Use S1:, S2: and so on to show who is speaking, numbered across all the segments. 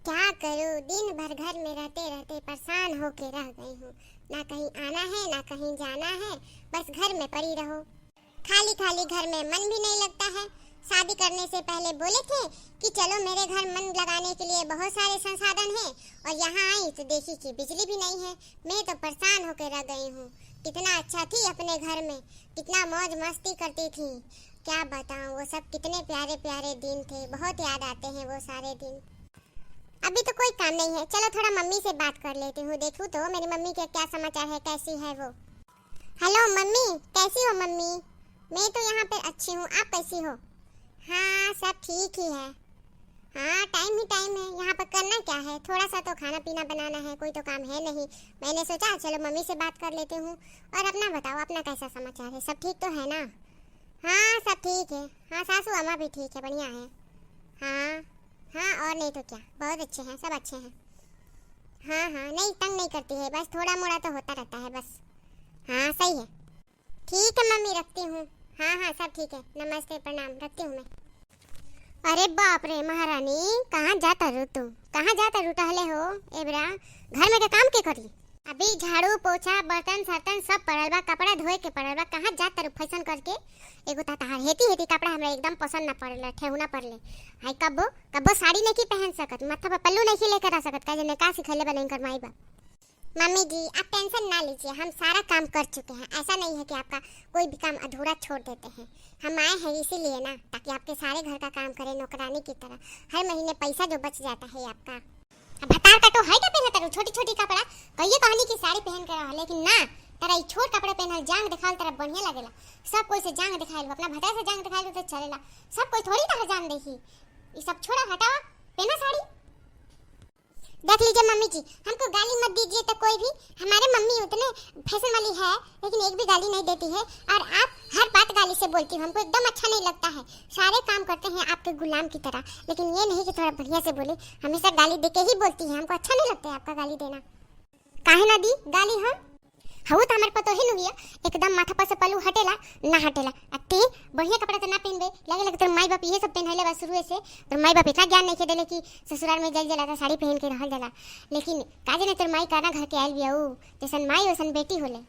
S1: क्या करूं, दिन भर घर में रहते रहते परेशान होके रह गई हूँ। ना कहीं आना है ना कहीं जाना है, बस घर में पड़ी रहो। खाली खाली घर में मन भी नहीं लगता है। शादी करने से पहले बोले थे कि चलो मेरे घर मन लगाने के लिए बहुत सारे संसाधन हैं, और यहाँ आई तो देखी कि बिजली भी नहीं है। मैं तो परेशान होकर रह गई हूँ। कितना अच्छा थी अपने घर में, कितना मौज मस्ती करती थी। क्या बताऊँ, वो सब कितने प्यारे प्यारे दिन थे। बहुत याद आते हैं वो सारे दिन। अभी तो कोई काम नहीं है, चलो थोड़ा मम्मी से बात कर लेती हूँ, देखूँ तो मेरी मम्मी के क्या समाचार है, कैसी है वो। हेलो मम्मी, कैसी हो मम्मी? मैं तो यहाँ पे अच्छी हूँ, आप कैसी हो? हाँ सब ठीक ही है। हाँ टाइम ही टाइम है, यहाँ पर करना क्या है, थोड़ा सा तो खाना पीना बनाना है, कोई तो काम है नहीं। मैंने सोचा चलो मम्मी से बात कर लेती हूँ। और अपना बताओ, अपना कैसा समाचार है, सब ठीक तो है ना? हाँ सब ठीक है। हाँ सासू अम्मा भी ठीक है, बढ़िया है। हाँ हाँ और नहीं तो क्या, बहुत अच्छे हैं, सब अच्छे हैं। हाँ हाँ नहीं तंग नहीं करती है, बस थोड़ा मोड़ा तो होता रहता है बस। हाँ सही है। ठीक है मम्मी, रखती हूँ। हाँ हाँ सब ठीक है, नमस्ते प्रणाम, रखती हूँ मैं। अरे बाप रे महारानी, कहाँ जाता रू तू, कहाँ जाता रू? टहले हो एबरा, घर में के काम के कर ली? अभी झाड़ू पोछा बर्तन सर्तन सब पड़ल बा, कपड़ा धोए के पड़ल बा। कहाँ जाता रू फैशन करके? एगो ताहार हेती हेती कपड़ा हमरा एकदम पसंद ना पड़ले, ठेहुना पड़ले। हाय कब्बो कब्बो साड़ी नहीं पहन सकत, माथा पे पल्लू नहीं लेकर आ सकत, काजे ने का सिखले बा नहीं कर माई बा। मम्मी जी आप टेंशन ना लीजिए, हम सारा काम कर चुके हैं। ऐसा नहीं है कि आपका कोई भी काम अधूरा छोड़ देते हैं। हम आए हैं इसीलिए ना, ताकि आपके सारे घर का काम करें नौकरानी की तरह। हर महीने पैसा जो बच जाता है आपका। अब बता का तो है क्या पहनता रू, छोटी छोटी कपड़ा कहिए कहानी की साड़ी पहन कर रहा, लेकिन ना तेरा ई छोट कपड़ा पहनल जांग दिखाल तेरा बढ़िया लगेला। सब कोई से जांग दिखाइल, अपना भटा से जांग दिखाइल तो चलेला, सब कोई थोड़ी तरह जान देखी। ये सब छोड़ा हटाओ, पहना साड़ी। देख लीजिए मम्मी जी, हमको गाली मत दीजिए तो कोई भी। हमारे मम्मी उतने फैशन वाली है, लेकिन एक भी गाली नहीं देती है, और आप हर बात गाली से बोलती हो, हमको एकदम अच्छा नहीं लगता है। सारे काम करते हैं आपके गुलाम की तरह, लेकिन ये नहीं कि थोड़ा बढ़िया से बोले। हमेशा गाली देके ही बोलती है, हमको अच्छा नहीं लगता है आपका गाली देना। काहे ना दी गाली हम? हऊ तो हमारे पतो ही नहीं है, एकदम माथा पर से पल्लू हटेला ना हटेला। अते बढ़िया कपड़ा तो ना पहनबे, लगे लगे तोर माई बाप ये सब पहनले बा शुरू से। तोर माई बाप इतना ज्ञान नहीं के देले कि ससुराल में जल जला साड़ी पहन के रहल जाला। लेकिन काजे ने तोर माई काना घर के आइल बिया, जैसन माई वैसन बेटी होले।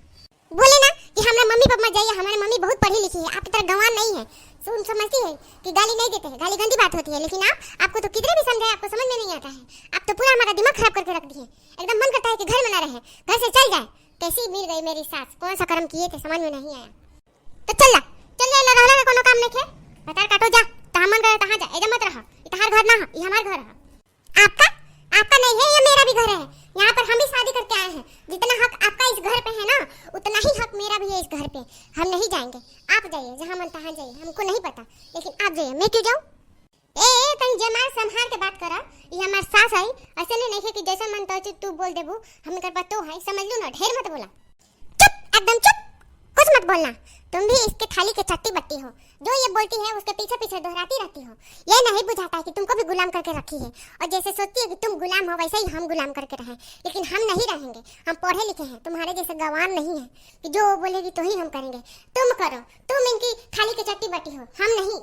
S1: बोले ना कि हमरा मम्मी पापा मत जाइए, हमारे मम्मी बहुत पढ़ी लिखी है, आप तरह गंवार नहीं है। सुन समझती है कि गाली नहीं देते हैं, गाली गंदी बात होती है, लेकिन आपको तो कितने भी समझाए आपको समझ में नहीं आता है। आप तो पूरा हमारा दिमाग खराब करके रख दिए। एकदम मन करता है कि घर में ना रहे, घर से चल जाए। कैसी मिल गई मेरी सास, कौन सा कर्म किए थे समझ में नहीं आया। तो चल जा रहला का कोनो काम नहीं खे, बतार काटो जा, तहां मन करे तहां जा, एकदम मत रहा। ई तहार घर ना है, ई हमार घर है। आपका नहीं है, ये मेरा भी घर है। यहाँ पर हम भी शादी करके आए हैं, जितना हक आपका इस घर पे है ना, उतना ही हक मेरा भी है इस घर पे। हम नहीं जाएंगे, आप जाइए जहाँ मन तहाँ जाइए, हमको नहीं पता, लेकिन आप जाइए। मैं क्यों जाऊँ? ए तन जमार संभाल के बात करा, ये हमार सास आई, ऐसे नहीं है कि जैसा मन तो तू बोल देबू, हम कर तो है, समझ लो ना, ढेर मत बोला। चुप एकदम चुप, कुछ मत बोलना। तुम भी इसके थाली के चट्टी बट्टी हो, जो ये बोलती है उसके पीछे पीछे दोहराती रहती हो। ये नहीं बुझाता है कि तुमको भी गुलाम करके रखी है, और जैसे सोचती है कि तुम गुलाम हो वैसे ही हम गुलाम करके रहे। लेकिन हम नहीं रहेंगे, हम पढ़े लिखे हैं, तुम्हारे जैसे गवार नहीं है कि जो बोलेगी तो ही हम करेंगे। तुम करो, तुम इनकी थाली के चट्टी बट्टी हो, हम नहीं।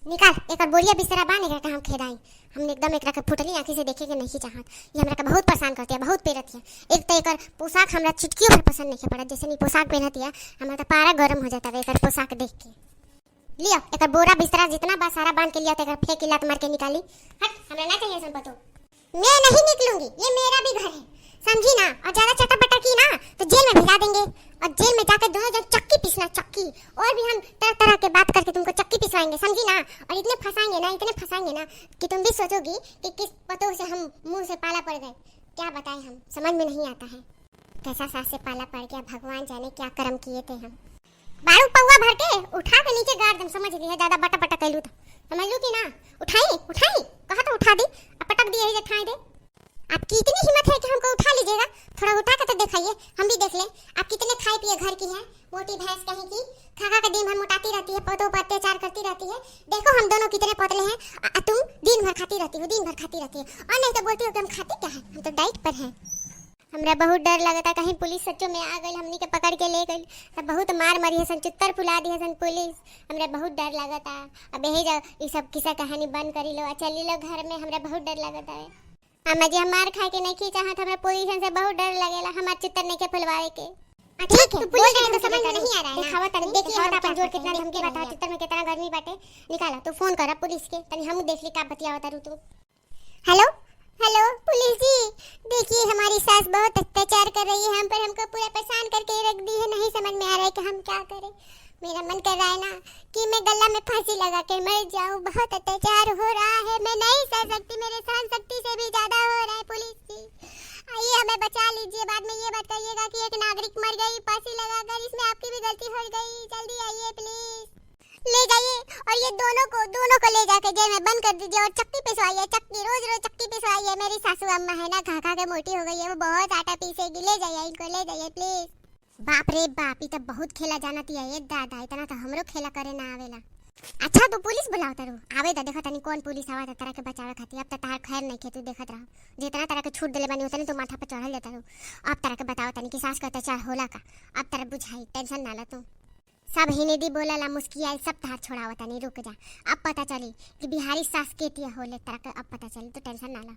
S1: निकाल एक बोरिया बिस्तरा बांध के हम खेदाई। हमने एकदम एक रखे फुटली आंखी से देखे के नहीं चाहत। ये हमरा का बहुत परेशान करती है, बहुत पेरत है। एक तो एकर पोशाक हमरा चिटकी भर पसंद नहीं पड़ा, जैसे नहीं पोशाक पहनती है हमरा तो पारा गरम हो जाता है एकर पोशाक देख के। लियो एकर बोरा बिस्तरा जितना बा सारा बांध के लिया, तो एकर फेंक लात मार के निकाली। हट, हमरा ना चाहिए सुन पतो। मैं नहीं निकलूंगी, ये मेरा भी घर है, समझी ना। और ज्यादा चटापटा की ना तो जेल में भिजा देंगे, और जेल में जाकर दोनों जन चक्की पीसना, चक्की। और भी हम तरह तरह के बात करके तुमको चक्की पिसवाएंगे, समझी ना। और इतने फंसाएंगे ना, इतने फंसाएंगे ना कि तुम भी सोचोगी कि किस पतों से हम मुंह से पाला पड़ गए। क्या बताएं, हम समझ में नहीं आता है कैसा सास से पाला पड़ गया, भगवान जाने क्या कर्म किए थे हम। बारू पौवा भर के उठा के नीचे गाड़ दम, समझ ली है, ज्यादा बटा बटा कहलू तो समझ लू कि ना। उठाई कहा तो उठा दी, पटक दी यही ठाई दे। आपकी इतनी हिम्मत है कि हमको उठा लीजिएगा, थोड़ा उठा कर तो दिखाइए, हम भी देख ले। आप कितने खाए पिए घर की हैं, मोटी भैंस कहीं की, खा खा के दिन भर मोटाती रहती है, पौधों पर अत्याचार करती रहती है। देखो हम दोनों कितने पतले हैं, तुम दिन भर खाती रहती हो, दिन भर खाती रहती है। और नहीं तो बोलती हो कि हम खाते क्या है, हम तो डाइट पर हैं। हमरा बहुत डर लगता कहीं पुलिस सच्चो में आ गई हमनी के पकड़ के ले गई तब बहुत मार मरी हसन चुत्तर फुला दी हसन पुलिस। हमरा बहुत डर लगता। अब यही जा ये सब किस्सा कहानी बंद करी लो चली लो घर में। हमरा बहुत डर लगता है अम्मा जी। हम मार खा के नहीं खींचा हाथ। हमरा पोजीशन से बहुत डर लगेला। हमार चित्तर नहीं के फुलवाए के। ठीक है पुलिस के तो समझ में नहीं आ रहा है दिखावा तनी देखिए हम अपन जोर कितना धमकी बता चित्तर में कितना गर्मी बाटे। निकाला तो फोन करा पुलिस के तनी हम देख ली का बतियावता रू तू। हेलो हेलो पुलिस जी देखिए हमारी सास बहुत अत्याचार कर रही है हम पर। हमको पूरा परेशान करके रख दी है। नहीं समझ में आ रहा है कि हम क्या करें। मेरा मन कर रहा है ना कि मैं गला में फांसी लगा के मर जाऊं। बहुत अत्याचार हो रहा है मैं नहीं सह सकती। मेरे सहन शक्ति से भी ज्यादा हो रहा है। पुलिस जी आइए हमें बचा लीजिए। बाद में ये बात कहिएगा कि एक नागरिक मर गई फांसी लगाकर। इसमें आपकी भी गलती हो गई। जल्दी आइए प्लीज ले जाइए और ये दोनों को ले जाके जेल में बंद कर दीजिए और चक्की पिसवाइए। चक्की रोज चक्की पिसवाइए। मेरी सासू अम्मा है ना खा खा के मोटी हो गई है। वो बहुत आटा पीसेगी। ले जाइए इनको ले जाइए प्लीज। बाप रे बाप ये तो बहुत खेला जानती है ये दादा। इतना तो हमरो खेला करे ना आवेला। अच्छा तो पुलिस बुलाओ तारू आवे तो देखो तनी कौन पुलिस आवा था तरह के बचावे खातिर। अब तो तार खैर नहीं खे तू देखत रहो जितना तरह के छूट देले बानी उतने तो माथा पे चढ़ल जाता रू। अब तरह के बताओ तनी कि सास का अत्याचार होला का। अब तरह बुझाई टेंशन ना ला तू। सब हिनेदी बोला मुस्कियाई सब तार छोड़ावता नहीं रुक जा। अब पता चली कि बिहारी सास केतिया होले तरह के। अब पता चली तो टेंशन ना ला।